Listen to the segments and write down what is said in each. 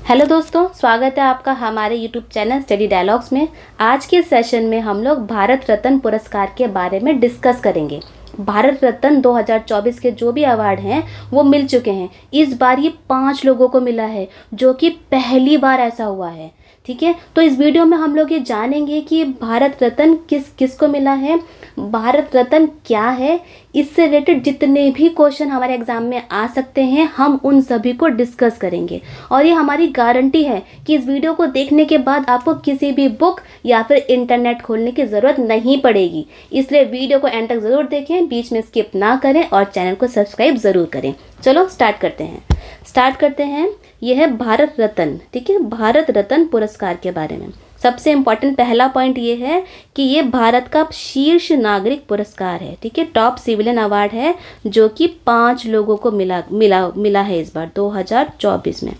Hello दोस्तों, स्वागत है आपका हमारे यूट्यूब चैनल स्टडी डायलॉग्स में। आज के सेशन में हम लोग भारत रत्न पुरस्कार के बारे में डिस्कस करेंगे। भारत रत्न 2024 के जो भी अवार्ड हैं वो मिल चुके हैं। इस बार ये 5 लोगों को मिला है, जो कि पहली बार ऐसा हुआ है। ठीक है, तो इस वीडियो में हम लोग ये जानेंगे कि भारत रत्न किस को मिला है, भारत रत्न क्या है। इससे रिलेटेड जितने भी क्वेश्चन हमारे एग्जाम में आ सकते हैं हम उन सभी को डिस्कस करेंगे। और ये हमारी गारंटी है कि इस वीडियो को देखने के बाद आपको किसी भी बुक या फिर इंटरनेट खोलने की ज़रूरत नहीं पड़ेगी। इसलिए वीडियो को एंड तक ज़रूर देखें, बीच में स्किप ना करें और चैनल को सब्सक्राइब ज़रूर करें। चलो स्टार्ट करते हैं। यह है भारत रत्न। ठीक है, भारत रत्न पुरस्कार के बारे में सबसे इम्पॉर्टेंट पहला पॉइंट ये है कि ये भारत का शीर्ष नागरिक पुरस्कार है। ठीक है, टॉप सिविलियन अवार्ड है, जो कि 5 लोगों को मिला है इस बार 2024 में।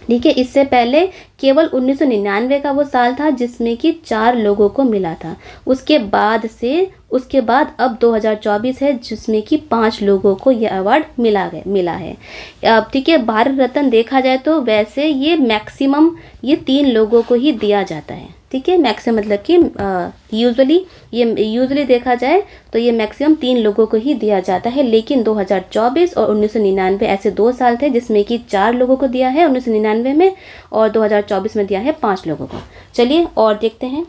ठीक है, इससे पहले केवल 1999 का वो साल था जिसमें कि 4 लोगों को मिला था। उसके बाद अब 2024 है जिसमें कि 5 लोगों को ये अवार्ड मिला है। अब ठीक है, भारत रत्न देखा जाए तो वैसे ये मैक्सिमम ये 3 लोगों को ही दिया जाता है। ठीक है, मैक्सिमम मतलब कि यूजुअली देखा जाए तो ये मैक्सिमम 3 लोगों को ही दिया जाता है। लेकिन 2024 और 1999 ऐसे 2 साल थे जिसमें कि 4 लोगों को दिया है 1999 में, और 2024 में दिया है 5 लोगों को। चलिए और देखते हैं।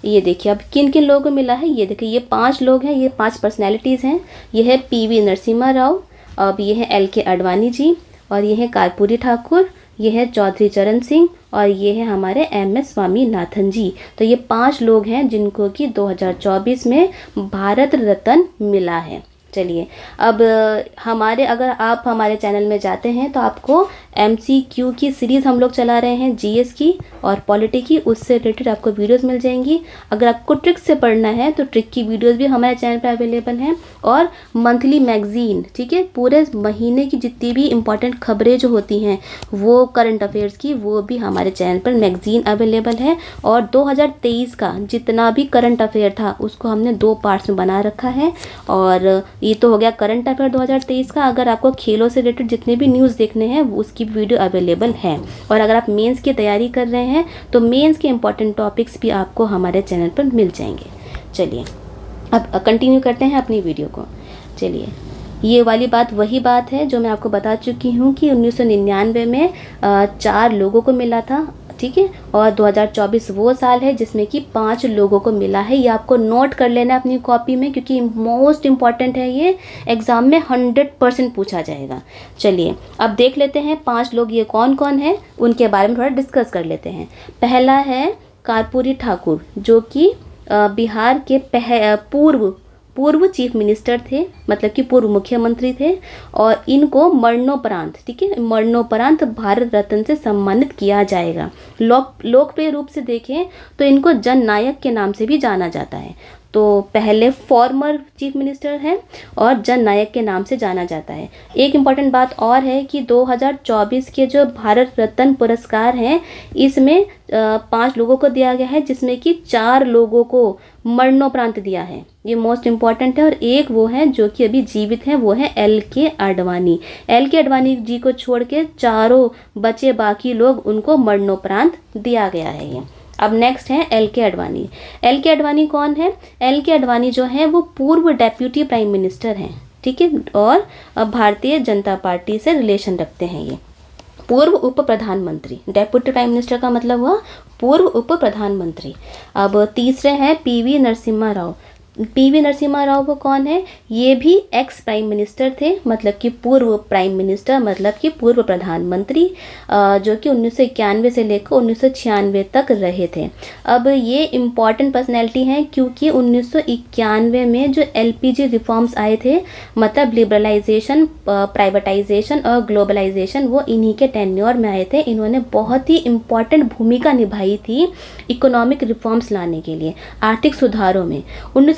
ये देखिए अब किन किन लोगों को मिला है। ये देखिए, ये 5 लोग हैं, ये 5 पर्सनैलिटीज़ हैं। ये है पीवी नरसिम्हा राव, अब ये है LK आडवाणी जी, और ये है कर्पूरी ठाकुर, ये है चौधरी चरण सिंह, और ये है हमारे MS स्वामीनाथन जी। तो ये 5 लोग हैं जिनको कि 2024 में भारत रत्न मिला है। चलिए अब अगर आप हमारे चैनल में जाते हैं तो आपको MCQ की सीरीज़ हम लोग चला रहे हैं, GS की और पॉलिटी की, उससे रिलेटेड आपको वीडियोस मिल जाएंगी। अगर आपको ट्रिक से पढ़ना है तो ट्रिक की वीडियोस भी हमारे चैनल पर अवेलेबल हैं, और मंथली मैगजीन, ठीक है, पूरे महीने की जितनी भी इम्पॉर्टेंट खबरें जो होती हैं वो करंट अफेयर्स की, वो भी हमारे चैनल पर मैगजीन अवेलेबल है। और 2023 का जितना भी करंट अफेयर था उसको हमने 2 पार्ट्स में बना रखा है। और ये तो हो गया करंट अफेयर 2023 का। अगर आपको खेलों से रिलेटेड जितने भी न्यूज़ देखने हैं उसकी वीडियो अवेलेबल है। और अगर आप मेंस की तैयारी कर रहे हैं तो मेंस के इंपॉर्टेंट टॉपिक्स भी आपको हमारे चैनल पर मिल जाएंगे। चलिए अब कंटिन्यू करते हैं अपनी वीडियो को। चलिए, ये वाली बात वही बात है जो मैं आपको बता चुकी हूँ कि 1999 में 4 लोगों को मिला था। ठीक है, और 2024 वो साल है जिसमें कि 5 लोगों को मिला है। ये आपको नोट कर लेना है अपनी कॉपी में, क्योंकि मोस्ट इम्पॉर्टेंट है, ये एग्ज़ाम में 100% पूछा जाएगा। चलिए अब देख लेते हैं 5 लोग ये कौन कौन है, उनके बारे में थोड़ा डिस्कस कर लेते हैं। पहला है कर्पूरी ठाकुर, जो कि बिहार के पूर्व चीफ मिनिस्टर थे, मतलब कि पूर्व मुख्यमंत्री थे। और इनको मरणोपरांत, ठीक है, मरणोपरांत भारत रत्न से सम्मानित किया जाएगा। लोकप्रिय रूप से देखें तो इनको जन नायक के नाम से भी जाना जाता है। तो पहले फॉर्मर चीफ मिनिस्टर हैं और जन नायक के नाम से जाना जाता है। एक इम्पॉर्टेंट बात और है कि 2024 के जो भारत रत्न पुरस्कार हैं इसमें 5 लोगों को दिया गया है, जिसमें कि 4 लोगों को मरणोपरांत दिया है। ये मोस्ट इम्पॉर्टेंट है। और एक वो है जो कि अभी जीवित हैं, वो है LK आडवाणी। LK आडवाणी जी को छोड़ के चारों बचे बाकी लोग, उनको मरणोपरांत दिया गया है ये। अब नेक्स्ट है LK आडवाणी। LK आडवाणी कौन है? LK आडवाणी जो है वो पूर्व डेप्यूटी प्राइम मिनिस्टर हैं। ठीक है, और भारतीय जनता पार्टी से रिलेशन रखते हैं। ये पूर्व उप प्रधानमंत्री, डेप्यूटी प्राइम मिनिस्टर का मतलब हुआ पूर्व उप प्रधानमंत्री। अब तीसरे हैं PV नरसिम्हा राव। PV नरसिम्हा राव वो कौन है? ये भी एक्स प्राइम मिनिस्टर थे, मतलब कि पूर्व प्राइम मिनिस्टर, मतलब कि पूर्व प्रधानमंत्री, जो कि 1991 से लेकर 1996 तक रहे थे। अब ये इम्पॉर्टेंट पर्सनैलिटी हैं क्योंकि 1991 में जो LPG रिफॉर्म्स आए थे, मतलब लिबरलाइजेशन, प्राइवेटाइजेशन और ग्लोबलाइजेशन, वो इन्हीं के टेन्योर में आए थे। इन्होंने बहुत ही इम्पॉर्टेंट भूमिका निभाई थी इकोनॉमिक रिफॉर्म्स लाने के लिए, आर्थिक सुधारों में।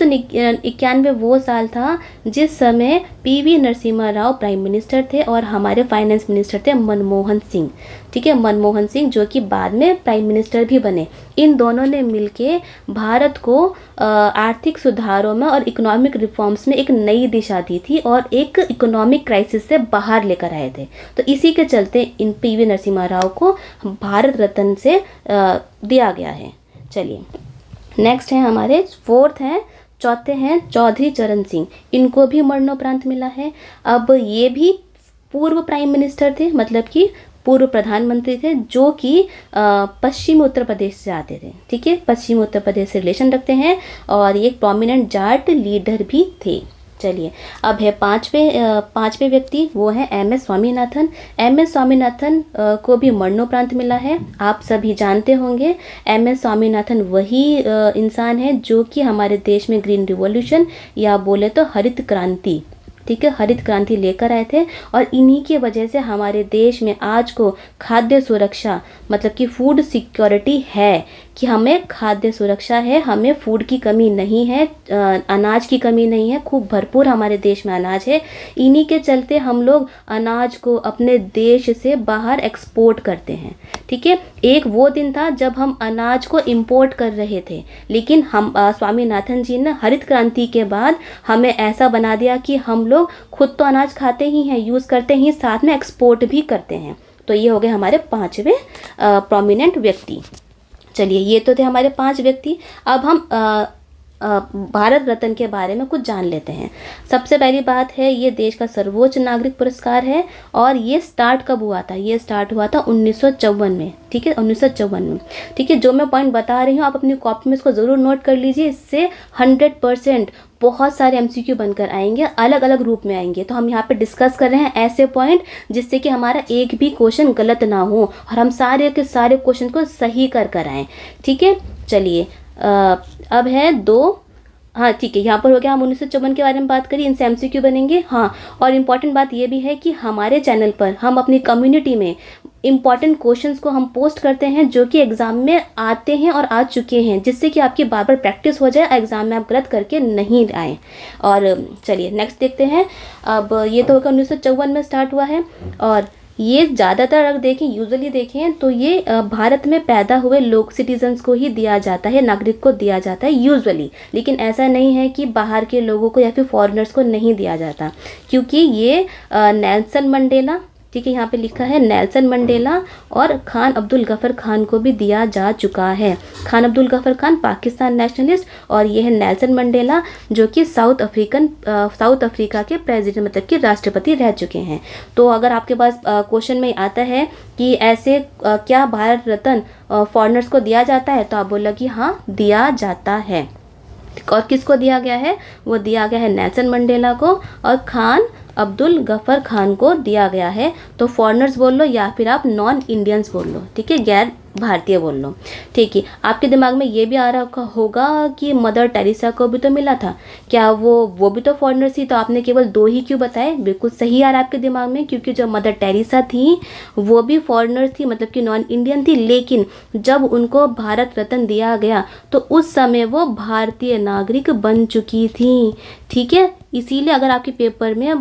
1991 वो साल था जिस समय PV Narasimha Rao prime minister थे और हमारे फाइनेंस मिनिस्टर थे मनमोहन सिंह। ठीक है, मनमोहन सिंह जो कि बाद में प्राइम मिनिस्टर भी बने। इन दोनों ने मिलके भारत को आर्थिक सुधारों में और इकोनॉमिक रिफॉर्म्स में एक नई दिशा दी थी और एक इकोनॉमिक क्राइसिस से बाहर लेकर आए थे। तो इसी के चलते इन पीवी नरसिम्हा राव को भारत रत्न से दिया गया है। चलिए नेक्स्ट है हमारे फोर्थ हैं, चौथे हैं चौधरी चरण सिंह। इनको भी मरणोपरांत मिला है। अब ये भी पूर्व प्राइम मिनिस्टर थे, मतलब कि पूर्व प्रधानमंत्री थे, जो कि पश्चिमी उत्तर प्रदेश से आते थे। ठीक है, पश्चिमी उत्तर प्रदेश से रिलेशन रखते हैं और ये एक प्रोमिनेंट जाट लीडर भी थे। चलिए अब है पांचवे व्यक्ति, वो है एम.एस. स्वामीनाथन। एम.एस. स्वामीनाथन को भी मरणोपरांत मिला है। आप सभी जानते होंगे एम.एस. स्वामीनाथन वही इंसान है जो कि हमारे देश में ग्रीन रिवॉल्यूशन या बोले तो हरित क्रांति, ठीक है, हरित क्रांति लेकर आए थे। और इन्हीं की वजह से हमारे देश में आज को खाद्य सुरक्षा, मतलब कि फूड सिक्योरिटी है, कि हमें खाद्य सुरक्षा है, हमें फूड की कमी नहीं है, अनाज की कमी नहीं है, खूब भरपूर हमारे देश में अनाज है। इन्हीं के चलते हम लोग अनाज को अपने देश से बाहर एक्सपोर्ट करते हैं। ठीक है, एक वो दिन था जब हम अनाज को इंपोर्ट कर रहे थे, लेकिन हम स्वामीनाथन जी ने हरित क्रांति के बाद हमें ऐसा बना दिया कि हम लोग खुद तो अनाज खाते ही हैं, यूज़ करते ही, साथ में एक्सपोर्ट भी करते हैं। तो ये हो गए हमारे पांचवें प्रोमिनेंट व्यक्ति। चलिए ये तो थे हमारे 5 व्यक्ति। अब हम भारत रत्न के बारे में कुछ जान लेते हैं। सबसे पहली बात है, ये देश का सर्वोच्च नागरिक पुरस्कार है और ये स्टार्ट कब हुआ था? ये स्टार्ट हुआ था 1954 में। ठीक है, 1954 में। ठीक है, जो मैं पॉइंट बता रही हूँ आप अपनी कॉपी में इसको ज़रूर नोट कर लीजिए। इससे 100% बहुत सारे MCQ बनकर आएंगे, अलग अलग रूप में आएंगे। तो हम यहाँ पे डिस्कस कर रहे हैं ऐसे पॉइंट जिससे कि हमारा एक भी क्वेश्चन गलत ना हो और हम सारे के सारे क्वेश्चन को सही कर आएँ। ठीक है, चलिए अब है 2, हाँ ठीक है, यहाँ पर हो गया। हम 1954 के बारे में बात करी, इनसे MCQ बनेंगे। हाँ, और इम्पॉर्टेंट बात ये भी है कि हमारे चैनल पर हम अपनी कम्युनिटी में इम्पॉर्टेंट क्वेश्चंस को हम पोस्ट करते हैं जो कि एग्ज़ाम में आते हैं और आ चुके हैं, जिससे कि आपकी बार बार प्रैक्टिस हो जाए, एग्ज़ाम में आप गलत करके नहीं आए। और चलिए नेक्स्ट देखते हैं। अब ये तो होगा 1954 में स्टार्ट हुआ है और ये ज़्यादातर अगर देखें, यूजुअली देखें तो ये भारत में पैदा हुए लोग सिटीजन्स को ही दिया जाता है, नागरिक को दिया जाता है यूजुअली। लेकिन ऐसा नहीं है कि बाहर के लोगों को या फिर फॉरेनर्स को नहीं दिया जाता, क्योंकि ये नेल्सन मंडेला, ठीक है, यहाँ पे लिखा है नेल्सन मंडेला और खान अब्दुल गफर खान को भी दिया जा चुका है। खान अब्दुल गफर खान पाकिस्तान नेशनलिस्ट और ये है नेल्सन मंडेला जो कि साउथ अफ्रीका के प्रेसिडेंट, मतलब कि राष्ट्रपति रह चुके हैं। तो अगर आपके पास क्वेश्चन में आता है कि ऐसे क्या भारत रत्न फॉरेनर्स को दिया जाता है, तो आप बोला कि हाँ दिया जाता है। और किसको दिया गया है? वो दिया गया है नेल्सन मंडेला को और खान अब्दुल गफर खान को दिया गया है। तो फॉरेनर्स बोल लो या फिर आप नॉन इंडियंस बोल लो, ठीक है, गैर भारतीय बोल लो। ठीक है, आपके दिमाग में ये भी आ रहा होगा कि मदर टेरेसा को भी तो मिला था, क्या वो भी तो फॉरेनर थी, तो आपने केवल 2 ही क्यों बताए? बिल्कुल सही आ रहा है आपके दिमाग में, क्योंकि जो मदर टेरेसा थी वो भी फॉरेनर थी, मतलब कि नॉन इंडियन थी। लेकिन जब उनको भारत रत्न दिया गया तो उस समय वो भारतीय नागरिक बन चुकी थी। ठीक है, इसीलिए अगर आपके पेपर में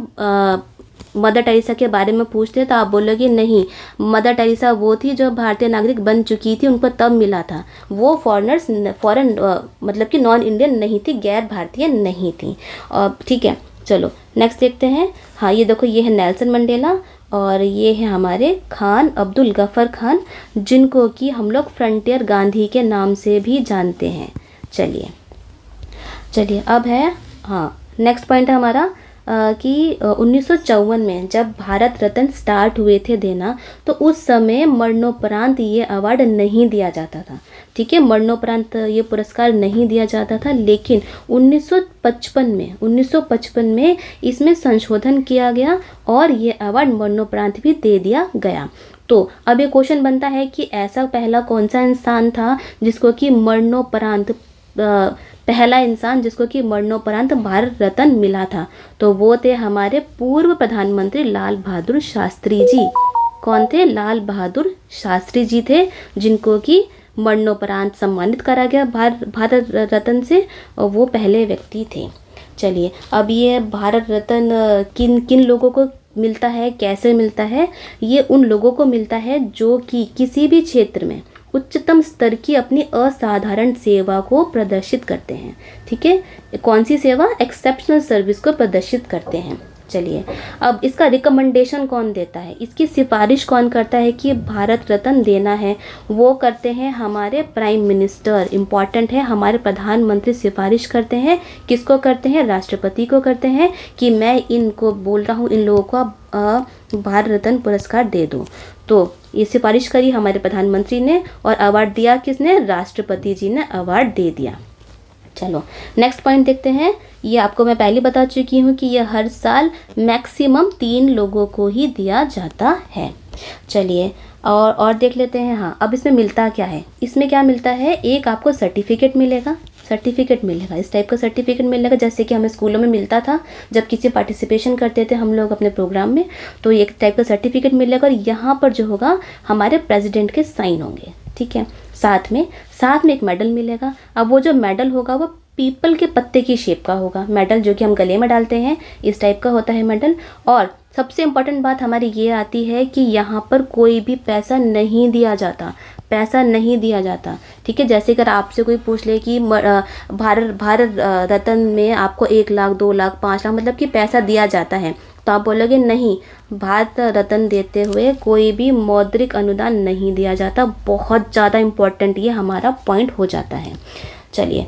मदर टेरेसा के बारे में पूछते हैं तो आप बोलोगे नहीं, मदर टेरेसा वो थी जो भारतीय नागरिक बन चुकी थी, उनको तब मिला था। वो फॉरेन मतलब कि नॉन इंडियन नहीं थी, गैर भारतीय नहीं थी। ठीक है, चलो नेक्स्ट देखते हैं। हाँ, ये देखो, ये है नेल्सन मंडेला और ये है हमारे खान अब्दुल गफर खान, जिनको कि हम लोग फ्रंटियर गांधी के नाम से भी जानते हैं। चलिए अब है, हाँ नेक्स्ट पॉइंट है हमारा कि 1954 में जब भारत रत्न स्टार्ट हुए थे देना, तो उस समय मरणोपरांत ये अवार्ड नहीं दिया जाता था। ठीक है, मरणोपरांत ये पुरस्कार नहीं दिया जाता था। लेकिन 1955 में इसमें संशोधन किया गया और ये अवार्ड मरणोपरांत भी दे दिया गया। तो अब ये क्वेश्चन बनता है कि ऐसा पहला कौन सा इंसान था जिसको कि मरणोपरांत पहला इंसान जिसको कि मरणोपरांत भारत रत्न मिला था? तो वो थे हमारे पूर्व प्रधानमंत्री लाल बहादुर शास्त्री जी। कौन थे? लाल बहादुर शास्त्री जी थे, जिनको कि मरणोपरांत सम्मानित करा गया भारत रत्न से, और वो पहले व्यक्ति थे। चलिए, अब ये भारत रत्न किन किन लोगों को मिलता है, कैसे मिलता है? ये उन लोगों को मिलता है जो कि किसी भी क्षेत्र में उच्चतम स्तर की अपनी असाधारण सेवा को प्रदर्शित करते हैं। ठीक है, कौन सी सेवा? एक्सेप्शनल सर्विस को प्रदर्शित करते हैं। चलिए, अब इसका रिकमेंडेशन कौन देता है, इसकी सिफारिश कौन करता है कि भारत रत्न देना है? वो करते हैं हमारे प्राइम मिनिस्टर। इम्पॉर्टेंट है, हमारे प्रधानमंत्री सिफारिश करते हैं। किसको करते हैं? राष्ट्रपति को करते हैं कि मैं इनको बोल रहा हूँ, इन लोगों को आप भारत रत्न पुरस्कार दे दो। तो ये सिफारिश करी हमारे प्रधानमंत्री ने, और अवार्ड दिया किसने? राष्ट्रपति जी ने अवार्ड दे दिया। चलो नेक्स्ट पॉइंट देखते हैं। ये आपको मैं पहले बता चुकी हूँ कि यह हर साल मैक्सिमम 3 लोगों को ही दिया जाता है। चलिए और देख लेते हैं। हाँ, अब इसमें मिलता क्या है? इसमें क्या मिलता है? एक आपको सर्टिफिकेट मिलेगा, इस टाइप का सर्टिफिकेट मिलेगा, जैसे कि हमें स्कूलों में मिलता था जब किसी पार्टिसिपेशन करते थे हम लोग अपने प्रोग्राम में, तो एक टाइप का सर्टिफिकेट मिलेगा, और यहाँ पर जो होगा हमारे प्रेसिडेंट के साइन होंगे। ठीक है, साथ में एक मेडल मिलेगा। अब वो जो मेडल होगा वो पीपल के पत्ते की शेप का होगा मेडल, जो कि हम गले में डालते हैं, इस टाइप का होता है मेडल। और सबसे इम्पॉर्टेंट बात हमारी ये आती है कि यहाँ पर कोई भी पैसा नहीं दिया जाता, ठीक है। जैसे अगर आपसे कोई पूछ ले कि भारत रत्न में आपको 1 लाख 2 लाख 5 लाख मतलब कि पैसा दिया जाता है, तो आप बोलोगे नहीं, भारत रत्न देते हुए कोई भी मौद्रिक अनुदान नहीं दिया जाता। बहुत ज़्यादा इम्पोर्टेंट ये हमारा पॉइंट हो जाता है। चलिए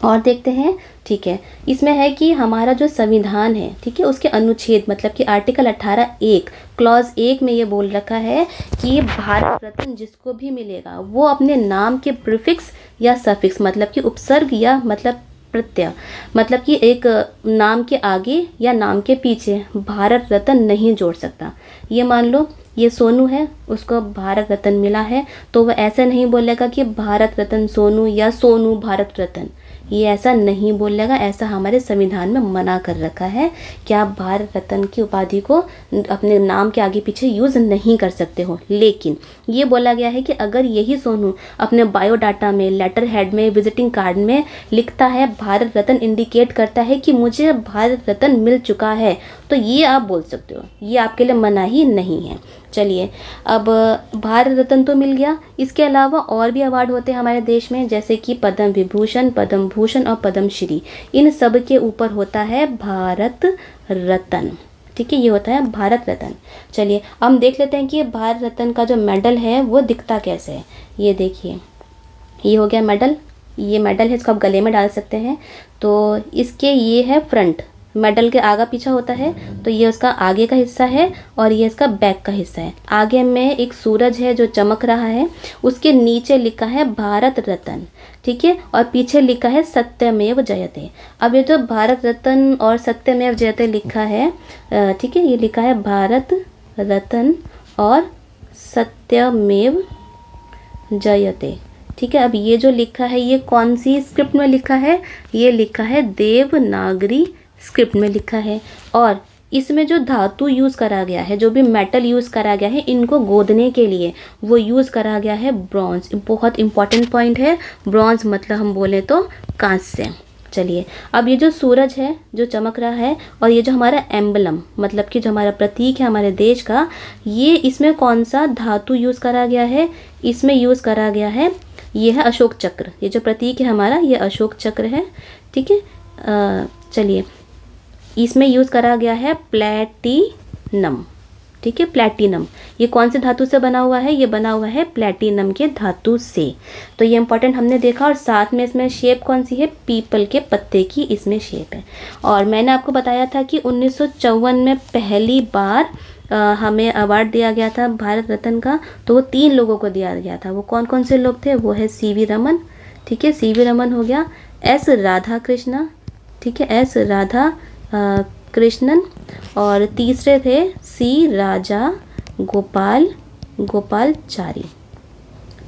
और देखते हैं। ठीक है, इसमें है कि हमारा जो संविधान है, ठीक है, उसके अनुच्छेद मतलब कि आर्टिकल 18(1) क्लॉज 1 में ये बोल रखा है कि भारत रत्न जिसको भी मिलेगा वो अपने नाम के प्रीफिक्स या सफिक्स मतलब कि उपसर्ग या मतलब प्रत्यय मतलब कि एक नाम के आगे या नाम के पीछे भारत रत्न नहीं जोड़ सकता। ये मान लो ये सोनू है, उसको भारत रत्न मिला है, तो वह ऐसा नहीं बोलेगा कि भारत रत्न सोनू या सोनू भारत रत्न, ये ऐसा नहीं बोलेगा। ऐसा हमारे संविधान में मना कर रखा है कि आप भारत रत्न की उपाधि को अपने नाम के आगे पीछे यूज़ नहीं कर सकते हो। लेकिन ये बोला गया है कि अगर यही सोनू अपने बायोडाटा में, लेटर हेड में, विजिटिंग कार्ड में लिखता है भारत रत्न, इंडिकेट करता है कि मुझे भारत रत्न मिल चुका है, तो ये आप बोल सकते हो, ये आपके लिए मना ही नहीं है। चलिए, अब भारत रत्न तो मिल गया, इसके अलावा और भी अवार्ड होते हैं हमारे देश में, जैसे कि पद्म विभूषण, पद्म भूषण और पद्म श्री। इन सब के ऊपर होता है भारत रत्न। ठीक है, ये होता है भारत रत्न। चलिए हम देख लेते हैं कि भारत रत्न का जो मेडल है वो दिखता कैसे है। ये देखिए, ये हो गया मेडल, ये मेडल है, इसको आप गले में डाल सकते हैं। तो इसके ये है फ्रंट, मेडल के आगा पीछा होता है, तो ये उसका आगे का हिस्सा है और ये इसका बैक का हिस्सा है। आगे में एक सूरज है जो चमक रहा है, उसके नीचे लिखा है भारत रत्न, ठीक है, और पीछे लिखा है सत्यमेव जयते। अब ये जो भारत रत्न और सत्यमेव जयते लिखा है, ठीक है, ये लिखा है भारत रत्न और सत्यमेव जयते। ठीक है, अब ये जो लिखा है ये कौन सी स्क्रिप्ट में लिखा है? ये लिखा है देवनागरी स्क्रिप्ट में लिखा है। और इसमें जो धातु यूज़ करा गया है, जो भी मेटल यूज़ करा गया है इनको गोदने के लिए, वो यूज़ करा गया है ब्रॉन्ज। बहुत इंपॉर्टेंट पॉइंट है, ब्रॉन्ज मतलब हम बोले तो कांस्य। चलिए, अब ये जो सूरज है जो चमक रहा है और ये जो हमारा एम्बलम मतलब कि जो हमारा प्रतीक है हमारे देश का, ये इसमें कौन सा धातु यूज़ करा गया है? इसमें यूज़ करा गया है, ये है अशोक चक्र। ये जो प्रतीक है हमारा, ये अशोक चक्र है। ठीक है, चलिए, इसमें यूज़ करा गया है प्लैटिनम। ठीक है, प्लैटिनम ये कौन से धातु से बना हुआ है? ये बना हुआ है प्लैटिनम के धातु से। तो ये इंपॉर्टेंट हमने देखा। और साथ में इसमें शेप कौन सी है? पीपल के पत्ते की इसमें शेप है। और मैंने आपको बताया था कि 1954 में पहली बार हमें अवार्ड दिया गया था भारत रत्न का, तो वो 3 लोगों को दिया गया था। वो कौन कौन से लोग थे? वो है सीवी रमन, ठीक है, सीवी रमन हो गया, एस राधा कृष्णा, ठीक है, एस राधा कृष्णन, और तीसरे थे सी राजा गोपालाचारी।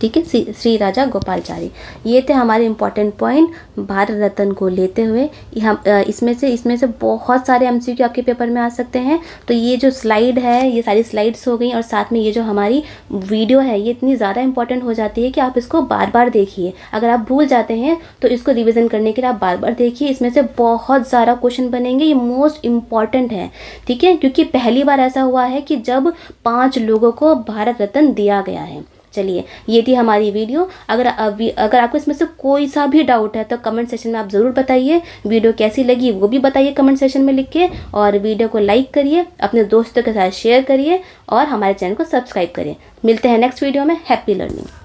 ठीक है, श्री राजा गोपालचारी। ये थे हमारे इम्पॉर्टेंट पॉइंट भारत रत्न को लेते हुए। हम इसमें से बहुत सारे एमसीक्यू आपके पेपर में आ सकते हैं। तो ये जो स्लाइड है, ये सारी स्लाइड्स हो गई, और साथ में ये जो हमारी वीडियो है ये इतनी ज़्यादा इंपॉर्टेंट हो जाती है कि आप इसको बार बार देखिए। अगर आप भूल जाते हैं तो इसको रिविज़न करने के लिए आप बार बार देखिए। इसमें से बहुत सारा क्वेश्चन बनेंगे, ये मोस्ट इम्पॉर्टेंट है, ठीक है, क्योंकि पहली बार ऐसा हुआ है कि जब 5 लोगों को भारत रत्न दिया गया है। चलिए, ये थी हमारी वीडियो। अगर आपको इसमें से कोई सा भी डाउट है तो कमेंट सेशन में आप ज़रूर बताइए। वीडियो कैसी लगी वो भी बताइए कमेंट सेशन में लिख के, और वीडियो को लाइक करिए, अपने दोस्तों के साथ शेयर करिए, और हमारे चैनल को सब्सक्राइब करिए। मिलते हैं नेक्स्ट वीडियो में। Happy learning.